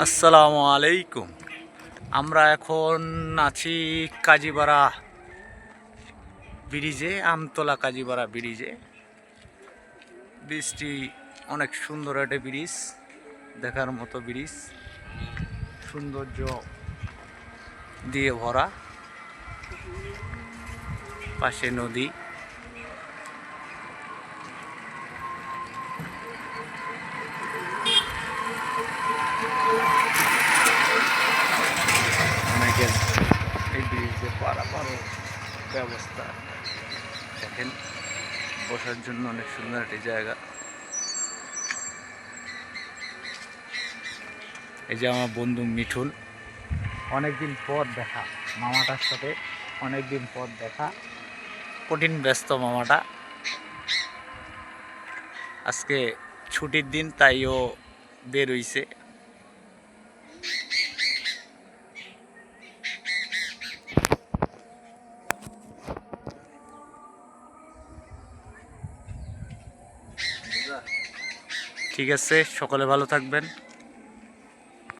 আসসালামু আলাইকুম। আমরা এখন আছি কাজীপাড়া ব্রিজে, আমতলা কাজীপাড়া ব্রিজে। ব্রিজটি অনেক সুন্দর একটা ব্রিজ, দেখার মতো ব্রিজ, সৌন্দর্য দিয়ে ভরা, পাশে নদী। অনেকের এই ব্রিজে পারাপারের ব্যবস্থা দেখেন, বসার জন্য অনেক সুন্দর একটি জায়গা। এই যে আমার বন্ধু মিঠুন, অনেকদিন পর দেখা মামাটার সাথে, অনেকদিন পর দেখা। কঠিন ব্যস্ত মামাটা, আজকে ছুটির দিন তাই ও বের হইছে। ঠিক আছে, সকলে ভালো থাকবেন।